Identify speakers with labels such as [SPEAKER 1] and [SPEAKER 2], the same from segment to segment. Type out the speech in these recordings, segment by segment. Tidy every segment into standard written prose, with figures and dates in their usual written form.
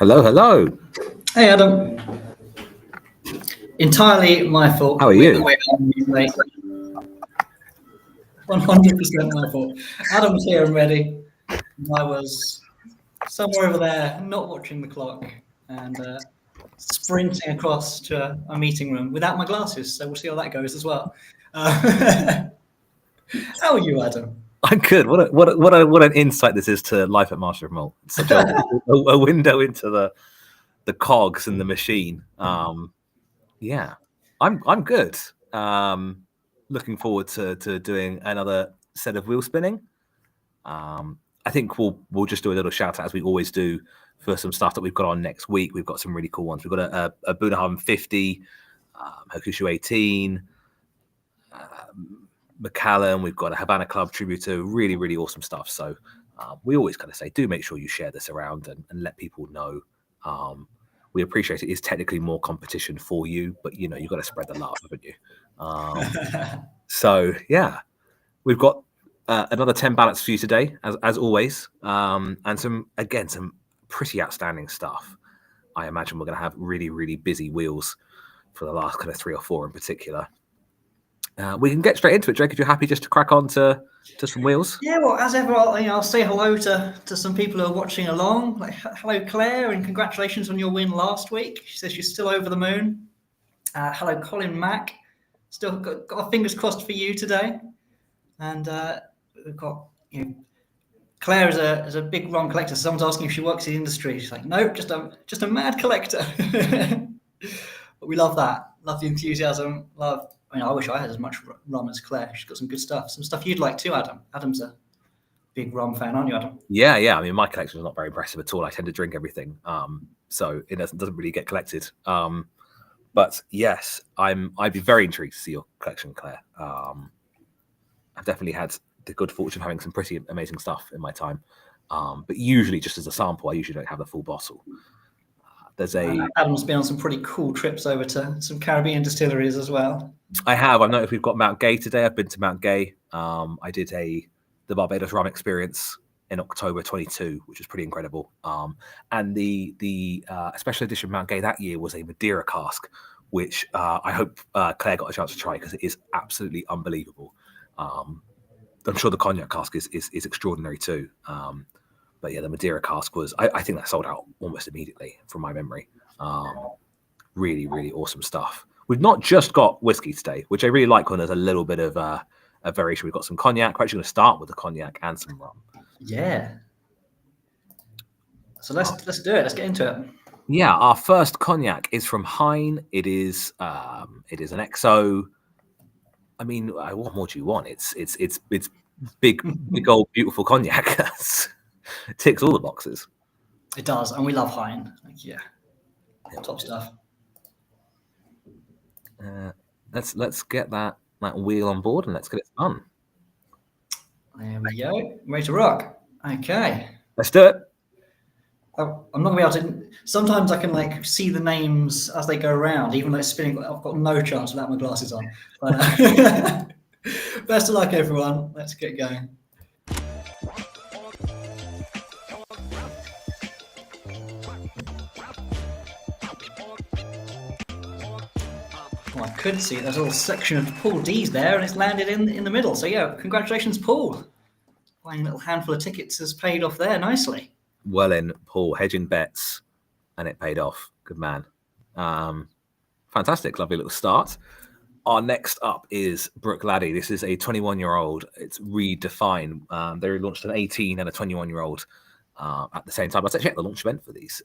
[SPEAKER 1] Hello, hello.
[SPEAKER 2] Hey, Adam. Entirely my fault.
[SPEAKER 1] How are you?
[SPEAKER 2] 100% my fault. Adam's here and ready. I was somewhere over there, not watching the clock, and sprinting across to a meeting room without my glasses. So we'll see how that goes as well. How are you, Adam?
[SPEAKER 1] I'm good. What an insight this is to life at Master of Malt. It's such a window into the cogs and the machine. Yeah, I'm good. Looking forward to doing another set of wheel spinning. I think we'll just do a little shout out as we always do for some stuff that we've got on next week. We've got some really cool ones. We've got a Bunahaven 50, Hokushu 18, Macallan. We've got a Havana Club tribute to really, really awesome stuff. So we always kind of say, do make sure you share this around and let people know. We appreciate it. It's technically more competition for you, but you've got to spread the love, haven't you? So yeah, we've got another 10 ballots for you today, as always, and some pretty outstanding stuff. I imagine we're going to have really, really busy wheels for the last kind of 3 or 4 in particular. We can get straight into it, Drake, if you're happy just to crack on to some wheels.
[SPEAKER 2] Yeah, well, as ever, I'll say hello to some people who are watching along. Like, hello, Claire, and congratulations on your win last week. She says she's still over the moon. Hello, Colin Mack. Still got our fingers crossed for you today. And we've got Claire is a big rum collector. So someone's asking if she works in the industry. She's like, no, just a mad collector. But we love that. Love the enthusiasm. I wish I had as much rum as Claire. She's got some good stuff. Some stuff you'd like too, Adam. Adam's a big rum fan, aren't you, Adam?
[SPEAKER 1] Yeah. I mean, my collection is not very impressive at all. I tend to drink everything, so it doesn't really get collected. But yes, I'd be very intrigued to see your collection, Claire. I've definitely had the good fortune of having some pretty amazing stuff in my time. But usually, just as a sample, I usually don't have the full bottle.
[SPEAKER 2] Adam's been on some pretty cool trips over to some Caribbean distilleries as well.
[SPEAKER 1] I have. I've noticed we've got Mount Gay today. I've been to Mount Gay. I did the Barbados rum experience in October 22, which was pretty incredible. And the special edition Mount Gay that year was a Madeira cask, which I hope Claire got a chance to try because it is absolutely unbelievable. I'm sure the cognac cask is extraordinary too. But yeah, the Madeira cask was, I think that sold out almost immediately from my memory. Really, really awesome stuff. We've not just got whiskey today, which I really like when there's a little bit of a variation. We've got some cognac. We're actually going to start with the cognac and some rum. Yeah.
[SPEAKER 2] So let's do it. Let's get into it.
[SPEAKER 1] Yeah, our first cognac is from Hein. It is an XO. I mean, what more do you want? It's big old beautiful cognac. It ticks all the boxes.
[SPEAKER 2] It does, and we love Hein. Top stuff.
[SPEAKER 1] Let's get that wheel on board and let's get it done.
[SPEAKER 2] There we go. Ready to rock. Okay.
[SPEAKER 1] Let's do it.
[SPEAKER 2] I'm not going to be able to. Sometimes I can see the names as they go around, even though it's spinning. I've got no chance without my glasses on. But, best of luck, everyone. Let's get going. I could see there's a little section of Paul D's there, and it's landed in the middle. So yeah, congratulations, Paul. Buying a little handful of tickets has paid off there nicely.
[SPEAKER 1] Well in, Paul, hedging bets, and it paid off. Good man. Fantastic, lovely little start. Our next up is Bruichladdich. This is a 21-year-old. It's redefined. They launched an 18 and a 21-year-old at the same time. I was actually at the launch event for these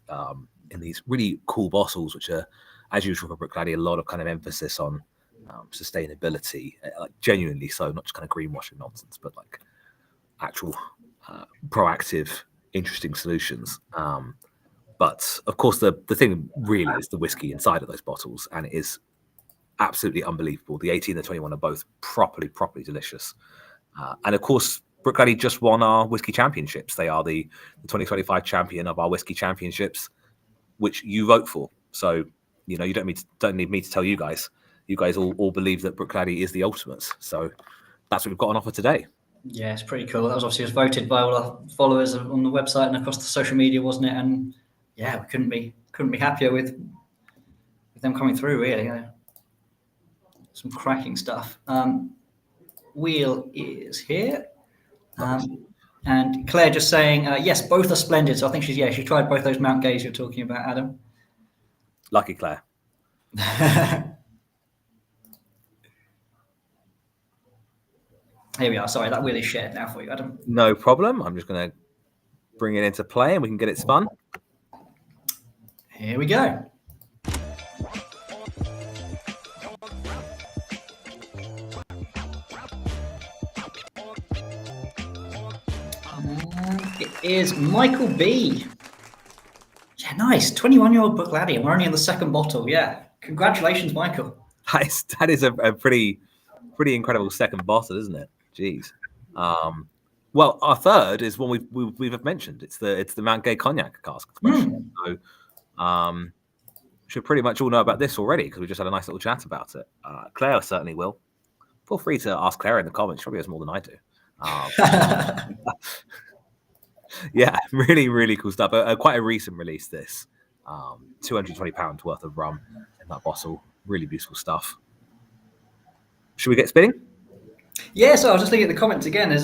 [SPEAKER 1] in these really cool bottles, which are, as usual for Bruichladdich, a lot of kind of emphasis on sustainability, like genuinely so, not just kind of greenwashing nonsense, but like actual proactive, interesting solutions. But of course, the thing really is the whiskey inside of those bottles, and it is absolutely unbelievable. The 18 and the 21 are both properly delicious. And of course, Bruichladdich just won our whiskey championships. They are the 2025 champion of our whiskey championships, which you vote for. So, you don't need me to tell you guys. You guys all believe that Bruichladdich is the ultimate. So that's what we've got on offer today.
[SPEAKER 2] Yeah, it's pretty cool. That was obviously voted by all our followers on the website and across the social media, wasn't it? And yeah, we couldn't be happier with them coming through. Really, some cracking stuff. Wheel is here. And Claire just saying, yes, both are splendid. So I think she tried both those Mount Gays you're talking about, Adam.
[SPEAKER 1] Lucky Claire.
[SPEAKER 2] Here we are. Sorry, that wheel is shared now for you, Adam.
[SPEAKER 1] No problem. I'm just going to bring it into play and we can get it spun.
[SPEAKER 2] Here we go. It is Michael B. Yeah, nice. 21-year-old Brooke Laddie, and we're only in the second bottle. Yeah. Congratulations, Michael.
[SPEAKER 1] That is a pretty incredible second bottle, isn't it? Jeez. Well, our third is one we've mentioned. It's the Mount Gay Cognac cask. So should pretty much all know about this already because we just had a nice little chat about it. Claire certainly will. Feel free to ask Claire in the comments. She probably has more than I do. Yeah, really cool stuff. Quite a recent release, this. £220 worth of rum in that bottle. Really beautiful stuff. Should we get spinning?
[SPEAKER 2] Yeah, so I was just looking at the comments again. There's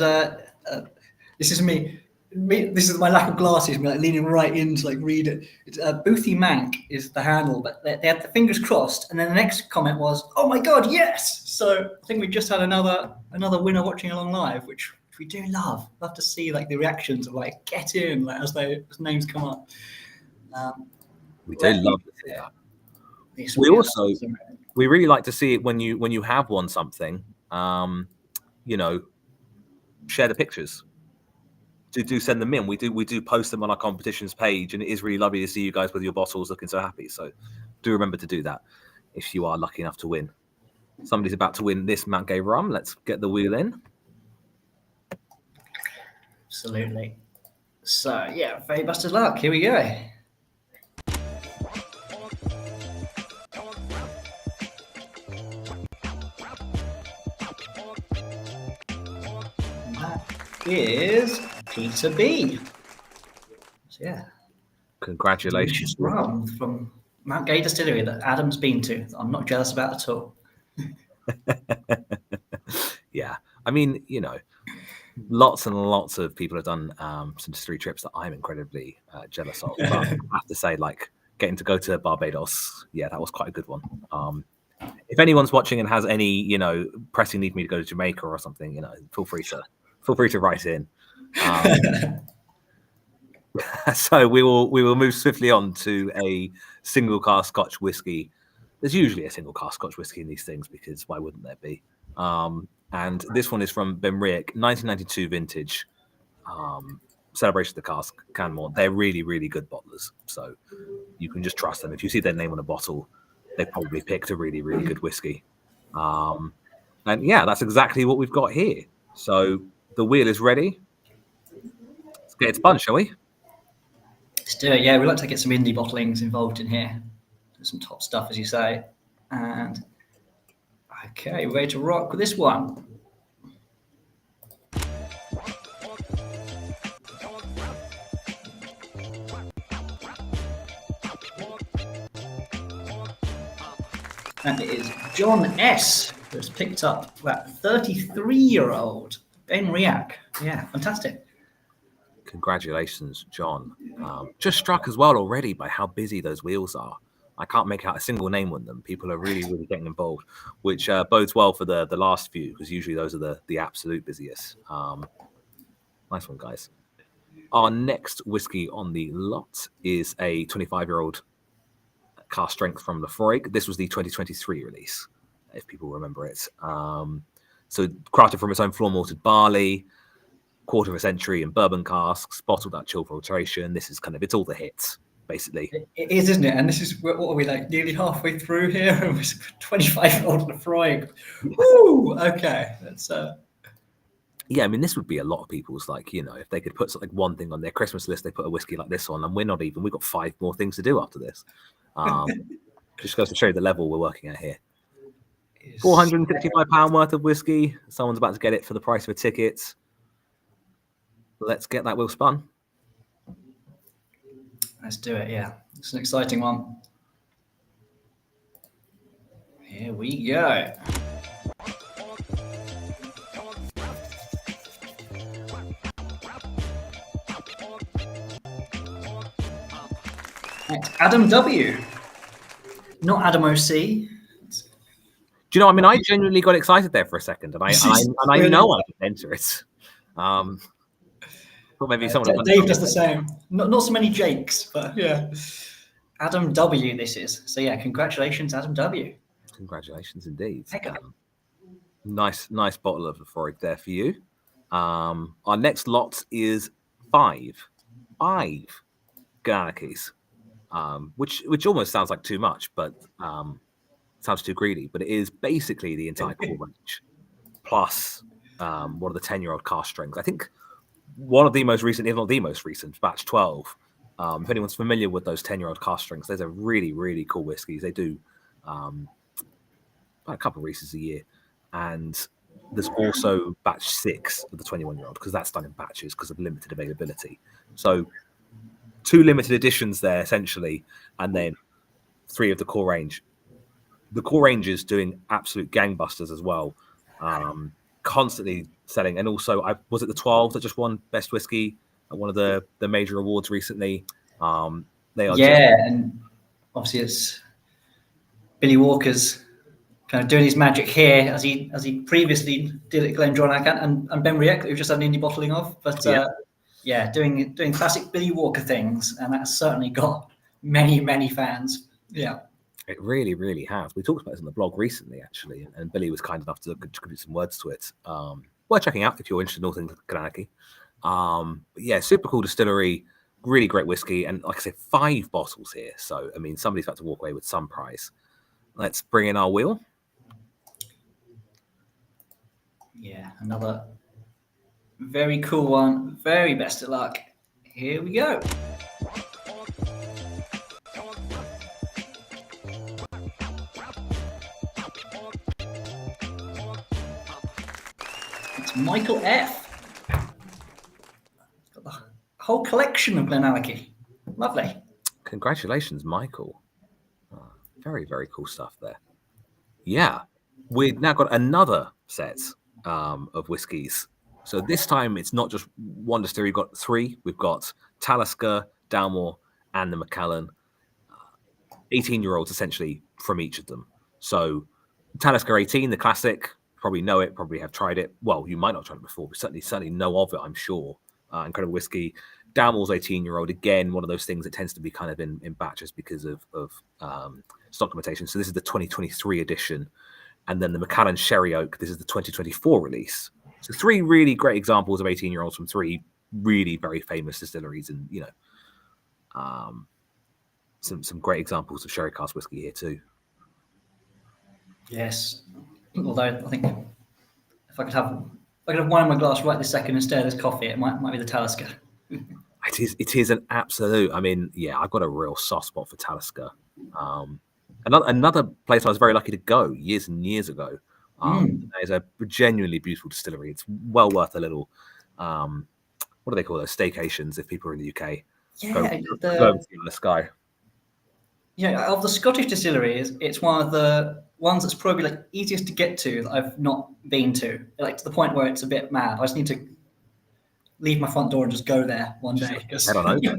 [SPEAKER 2] this is me. This is my lack of glasses, me like leaning right in to like read it. It's Boothy Mank is the handle, but they had the fingers crossed, and then the next comment was, "Oh my god, yes!" So I think we just had another winner watching along live, which we do love. Love to see like the reactions of like get in like as names come up.
[SPEAKER 1] We do love to see that. We really like to see it when you have won something. Share the pictures. Do send them in. We do post them on our competitions page, and it is really lovely to see you guys with your bottles looking so happy. So do remember to do that if you are lucky enough to win. Somebody's about to win this Mount Gay rum. Let's get the wheel in.
[SPEAKER 2] Absolutely. So yeah, very best of luck. Here we go. Is Peter B. So yeah.
[SPEAKER 1] Congratulations.
[SPEAKER 2] Rum from Mount Gay Distillery that Adam's been to. I'm not jealous about at all.
[SPEAKER 1] Yeah. I mean, lots and lots of people have done some distillery trips that I'm incredibly jealous of. But I have to say, like, getting to go to Barbados, yeah, that was quite a good one. If anyone's watching and has any, pressing need me to go to Jamaica or something, feel free to write in. So we will move swiftly on to a single cask Scotch whiskey. There's usually a single cask Scotch whiskey in these things because why wouldn't there be? And this one is from Benriach, 1992 vintage. Celebration of the Cask, Canmore. They're really, really good bottlers. So you can just trust them. If you see their name on a bottle, they probably picked a really, really good whiskey. And yeah, that's exactly what we've got here. So the wheel is ready. Let's get it spun, shall we?
[SPEAKER 2] Let's do it. Yeah, we like to get some indie bottlings involved in here. Some top stuff, as you say. And okay, ready to rock with this one. And it is John S. who's picked up that 33-year-old Benriach. Yeah, fantastic.
[SPEAKER 1] Congratulations, John. Just struck as well already by how busy those wheels are. I can't make out a single name on them. People are really, really getting involved, which bodes well for the last few because usually those are the absolute busiest. Nice one, guys. Our next whiskey on the lot is a 25-year-old Cask Strength from Lefroy. This was the 2023 release, if people remember it. So crafted from its own floor malted barley, quarter of a century in bourbon casks, bottled at chill filtration. This is it's all the hits, basically.
[SPEAKER 2] It is, isn't it? And this is, what are we, like nearly halfway through here? And we're 25-year-old Lefroy. Woo! Okay. That's
[SPEAKER 1] Yeah, I mean, this would be a lot of people's, if they could put one thing on their Christmas list, they put a whiskey like this on, and we've got 5 more things to do after this. Just goes to show you the level we're working at here. £455 worth of whiskey. Someone's about to get it for the price of a ticket. Let's get that wheel spun.
[SPEAKER 2] Let's do it. Yeah, it's an exciting one. Here we go. It's Adam W. Not Adam OC.
[SPEAKER 1] Do you know? I mean, I genuinely got excited there for a second, and I know I can enter it. Thought maybe someone.
[SPEAKER 2] Dave does the same. Not so many Jakes, but yeah. Adam W. This is so. Yeah, congratulations, Adam W.
[SPEAKER 1] Congratulations indeed.
[SPEAKER 2] Heck of
[SPEAKER 1] Nice bottle of Lafroig there for you. Our next lot is five Galaxies, which almost sounds like too much, but sounds too greedy. But it is basically the entire core range plus one of the 10-year-old Cask Strength. I think one of the most recent, if not the most recent, batch 12. If anyone's familiar with those 10-year-old Cask Strengths, those are really, really cool whiskies. They do about a couple of releases a year. And there's also batch 6 of the 21-year-old because that's done in batches because of limited availability. So 2 limited editions there, essentially, and then 3 of the core range. The core range is doing absolute gangbusters as well, constantly selling. And also, was it the 12 that just won Best Whiskey at one of the major awards recently? They are
[SPEAKER 2] and obviously it's Billy Walker's kind of doing his magic here as he previously did at Glendronach and Ben Riek, that we've just had an indie bottling of. But doing classic Billy Walker things, and that's certainly got many fans. Yeah.
[SPEAKER 1] It really, really has. We talked about this on the blog recently, actually, and Billy was kind enough to contribute some words to it. Worth checking out if you're interested in all things Glenallachie. Yeah, super cool distillery, really great whiskey, and like I said, 5 bottles here. So, I mean, somebody's about to walk away with some prize. Let's bring in our wheel.
[SPEAKER 2] Yeah, another very cool one. Very best of luck. Here we go. It's Michael F. Got the whole collection of Glenallachie. Lovely.
[SPEAKER 1] Congratulations, Michael. Very, very cool stuff there. Yeah, we've now got another set of whiskies. So this time it's not just one distillery. We've got 3. We've got Talisker, Dalmore, and the Macallan. 18-year-olds essentially from each of them. So Talisker 18, the classic, probably know it, probably have tried it. Well, you might not have tried it before, but certainly know of it, I'm sure. Incredible whiskey. Dalmore's 18-year-old, again, one of those things that tends to be kind of in batches because of stock limitation. So this is the 2023 edition. And then the Macallan Sherry Oak, this is the 2024 release. So 3 really great examples of 18-year-olds from 3 really very famous distilleries, and some great examples of sherry cask whiskey here too.
[SPEAKER 2] Yes, although I think if I could have wine in my glass right this second instead of this coffee, it might be the Talisker.
[SPEAKER 1] It is an absolute. I mean, yeah, I've got a real soft spot for Talisker. Another place I was very lucky to go years and years ago. It's a genuinely beautiful distillery. It's well worth a little. What do they call those staycations? If people are in the UK, go and see the sky.
[SPEAKER 2] Yeah, of the Scottish distilleries, it's one of the ones that's probably like easiest to get to that I've not been to. Like to the point where it's a bit mad. I just need to leave my front door and just go there one day.
[SPEAKER 1] I don't know.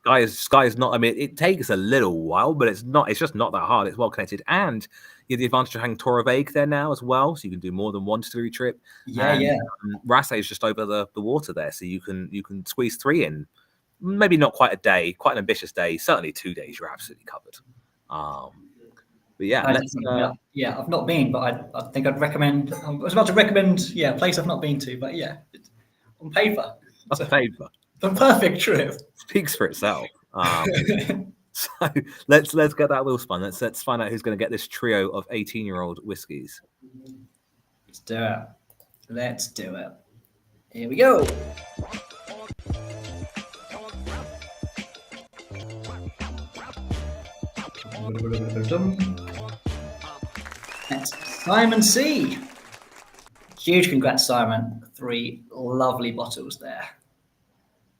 [SPEAKER 1] Yeah, Sky is not. I mean, it takes a little while, but it's not. It's just not that hard. It's well connected, and you have the advantage of having Toravaig there now as well, so you can do more than one distillery trip. Raasay is just over the water there, so you can squeeze 3 in. Maybe not quite a day, quite an ambitious day. Certainly 2 days, you're absolutely covered. But yeah,
[SPEAKER 2] I've not been, but I think I'd recommend. I was about to recommend, a place I've not been to, but yeah, on paper,
[SPEAKER 1] the
[SPEAKER 2] perfect trip.
[SPEAKER 1] Speaks for itself. So let's get that wheel spun. Let's find out who's going to get this trio of 18-year-old whiskies.
[SPEAKER 2] Let's do it. Here we go. That's Simon C. Huge congrats, Simon. 3 lovely bottles there.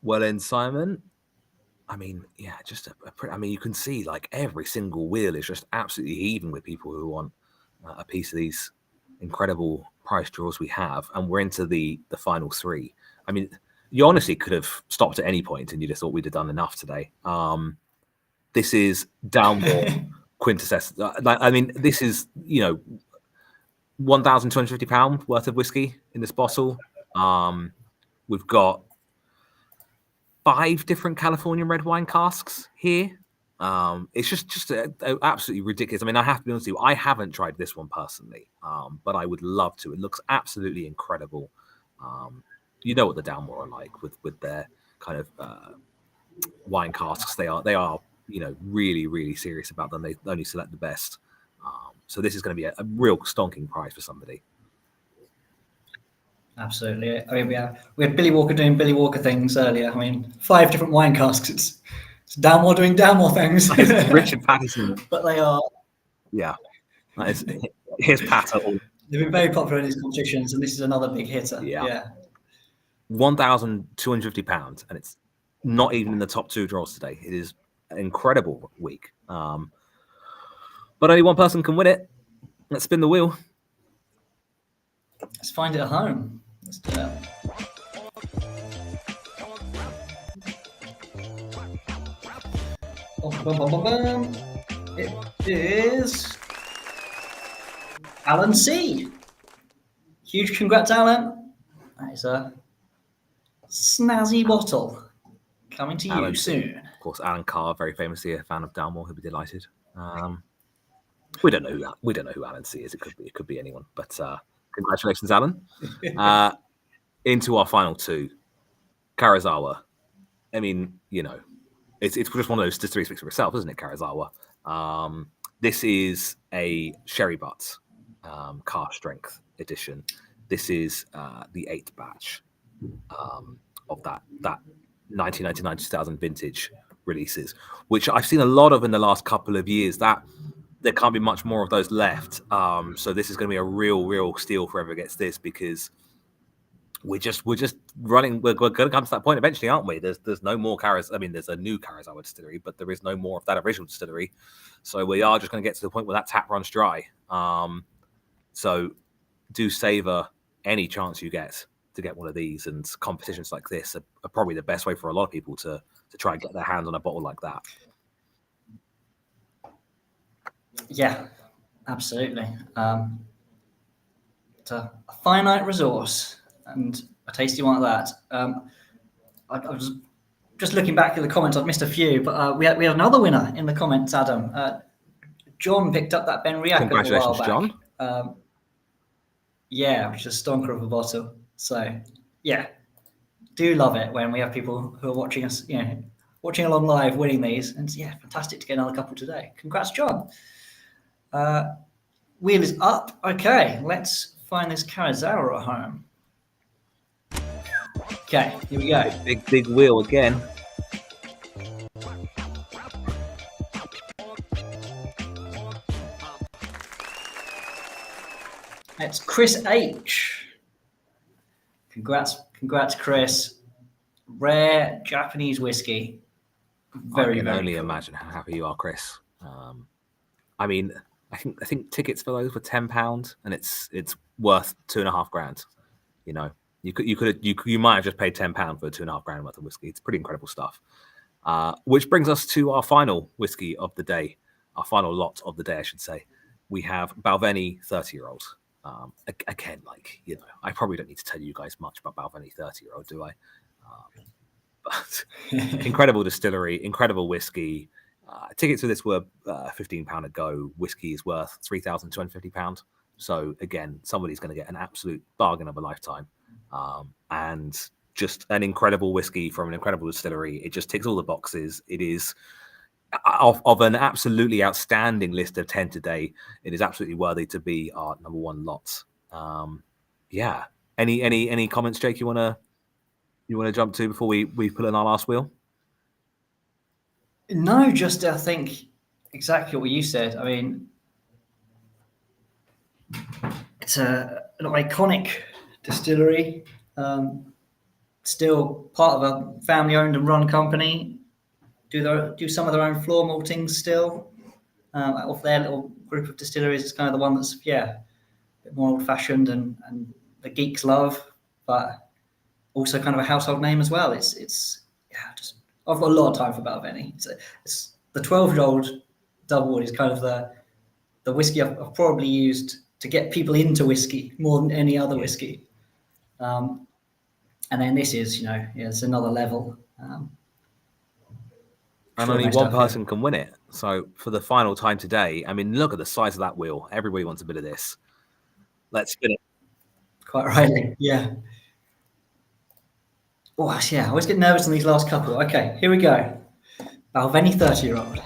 [SPEAKER 1] Well in, Simon. I mean, yeah, just I mean, you can see like every single wheel is just absolutely heaving with people who want a piece of these incredible price draws we have, and we're into the final three. I mean, you honestly could have stopped at any point, and you just thought we'd have done enough today. This is Dalmore Quintessence. I mean, this is £1,250 worth of whiskey in this bottle. We've got 5 different California red wine casks here. It's just absolutely ridiculous. I mean, I have to be honest with you, I haven't tried this one personally, but I would love to. It looks absolutely incredible. You know what the Dalmore are like with their kind of wine casks. They are really, really serious about them. They only select the best. So this is going to be a real stonking price for somebody.
[SPEAKER 2] Absolutely. I mean, we had Billy Walker doing Billy Walker things earlier. I mean, 5 different wine casks. It's Dalmore doing Dalmore things.
[SPEAKER 1] It's Richard Patterson.
[SPEAKER 2] But they are.
[SPEAKER 1] Yeah. Here's Patter.
[SPEAKER 2] They've been very popular in these competitions, and this is another big hitter. Yeah.
[SPEAKER 1] £1,250, and it's not even in the top 2 draws today. It is an incredible week. But only one person can win it. Let's spin the wheel.
[SPEAKER 2] Let's find it at home. Let's do that. It is Alan C. Huge congrats, Alan. That is a snazzy bottle coming to you soon.
[SPEAKER 1] Of course, Alan Carr, very famously a fan of Dalmore, he'll be delighted. We don't know who Alan C is. It could be anyone. But congratulations, Alan. Into our final 2, Karuizawa. I mean, it's just one of those distilleries speaks for itself, isn't it, Karuizawa? This is a sherry butt Cask Strength edition. This is the 8th batch of that 1999-2000 vintage releases, which I've seen a lot of in the last couple of years. That there can't be much more of those left. So this is going to be a real steal for whoever gets this, because we're just running. We're going to come to that point eventually, aren't we? There's no more Karuizawa. I mean, there's a new Karuizawa distillery, but there is no more of that original distillery. So we are just going to get to the point where that tap runs dry. So do savor any chance you get to get one of these, and competitions like this are probably the best way for a lot of people to try and get their hands on a bottle like that.
[SPEAKER 2] Yeah, absolutely. It's a finite resource and a tasty one at that. I was just looking back at the comments. I've missed a few, but we had another winner in the comments, Adam. John picked up that Ben Riak.
[SPEAKER 1] Congratulations, John.
[SPEAKER 2] Yeah, which is a stonker of a bottle. So, yeah, do love it when we have people who are watching us, watching along live, winning these. And yeah, fantastic to get another couple today. Congrats, John. Wheel is up. Okay, let's find this Karuizawa at home. Okay, here we go.
[SPEAKER 1] Big wheel again.
[SPEAKER 2] It's Chris H. Congrats, Chris. Rare Japanese whiskey.
[SPEAKER 1] I can only imagine how happy you are, Chris. I mean, I think tickets for those were £10, and it's worth £2,500. You might have just paid £10 for £2,500 worth of whiskey. It's pretty incredible stuff. Which brings us to our final whiskey of the day, our final lot of the day, I should say. We have Balvenie 30-year-old. Again, I probably don't need to tell you guys much about Balvenie 30-year-old, do I? But incredible distillery, incredible whiskey. Tickets for this were £15 a go. Whiskey is worth £3,250. So again, somebody's going to get an absolute bargain of a lifetime. And just an incredible whiskey from an incredible distillery. It just ticks all the boxes. It is of an absolutely outstanding list of 10 today. It is absolutely worthy to be our number 1 lot. Yeah. Any comments, Jake? You want to jump to before we put in our last wheel?
[SPEAKER 2] No, just I think exactly what you said. I mean, it's an iconic distillery, still part of a family-owned and run company. do some of their own floor malting still. Of their little group of distilleries, it's kind of the one that's a bit more old-fashioned and the geeks love, but also kind of a household name as well. It's I've got a lot of time for Balvenie. It's the 12-year-old double is kind of the whiskey I've probably used to get people into whiskey more than any other whiskey. And then this is, it's another level.
[SPEAKER 1] And only one person can win it. So for the final time today, I mean, look at the size of that wheel. Everybody wants a bit of this. Let's spin it.
[SPEAKER 2] Quite rightly, yeah. Oh, yeah, I always get nervous on these last couple. Okay, here we go. Balvenie 30-year-old.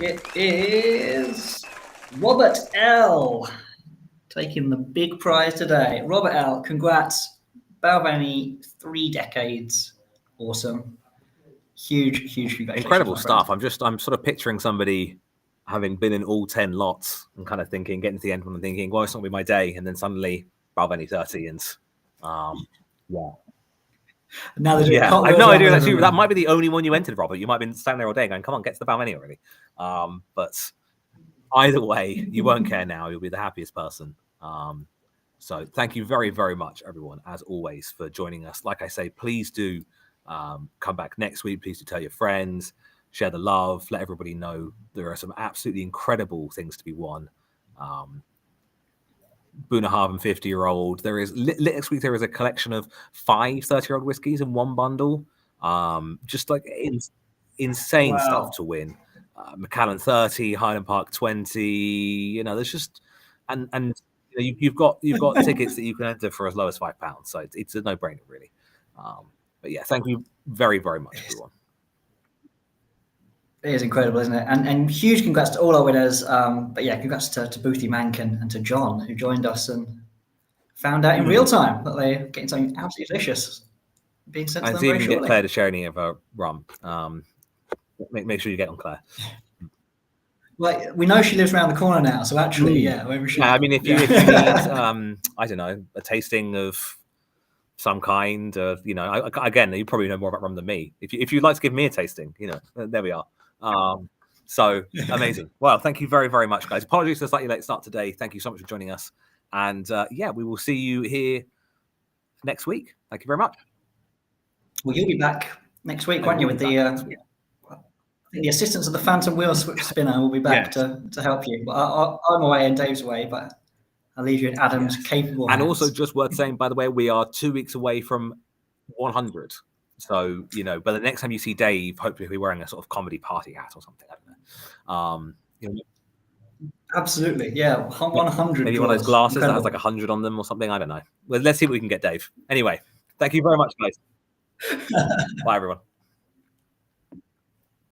[SPEAKER 2] It is Robert L. taking the big prize today. Robert L., congrats. Balvenie, 3 decades. Awesome. Huge congratulations.
[SPEAKER 1] Incredible stuff. I'm sort of picturing somebody having been in all 10 lots and kind of getting to the end and thinking, well, it's not going to be my day. And then suddenly Balvenie 30 and
[SPEAKER 2] Now I
[SPEAKER 1] have no idea. That might be the only one you entered, Robert. You might have been standing there all day going, come on, get to the Balvenie already. But either way, you won't care now. You'll be the happiest person. So thank you very, very much, everyone, as always, for joining us. Like I say, please do come back next week. Please do tell your friends, share the love, let everybody know there are some absolutely incredible things to be won. Bunnahabhain 50-year-old. There is next week. There is a collection of 5 30-year-old whiskies in one bundle. Just like insane stuff to win. Macallan 30, Highland Park 20. There's just and you've got tickets that you can enter for as low as £5. So it's a no-brainer, really. But yeah, thank you very, very much, everyone.
[SPEAKER 2] It is incredible, isn't it? And huge congrats to all our winners. But yeah, congrats to Boothie Mankin and to John, who joined us and found out in real time that they're getting something absolutely delicious being sent to them very shortly.
[SPEAKER 1] Get Claire to share any of her rum. Make sure you get on Claire.
[SPEAKER 2] Well, we know she lives around the corner now, so actually, maybe she.
[SPEAKER 1] I mean, if you need, I don't know, a tasting of some kind, again, you probably know more about rum than me. If you'd like to give me a tasting, there we are. So amazing. Well, thank you very, very much, guys. Apologies for a slightly late start today. Thank you so much for joining us. And we will see you here next week. Thank you very much.
[SPEAKER 2] Well, you'll be back next week, won't you? With the assistance of the Phantom Wheel Spinner will be back to help you. I'm away and Dave's away, but I'll leave you in Adam's capable hands.
[SPEAKER 1] And also just worth saying, by the way, we are 2 weeks away from 100. So, by the next time you see Dave, hopefully he'll be wearing a sort of comedy party hat or something. I don't know.
[SPEAKER 2] Absolutely. Yeah. 100.
[SPEAKER 1] Maybe one of those glasses that has like 100 on them or something. I don't know. Well, let's see what we can get, Dave. Anyway, thank you very much, guys. Bye, everyone.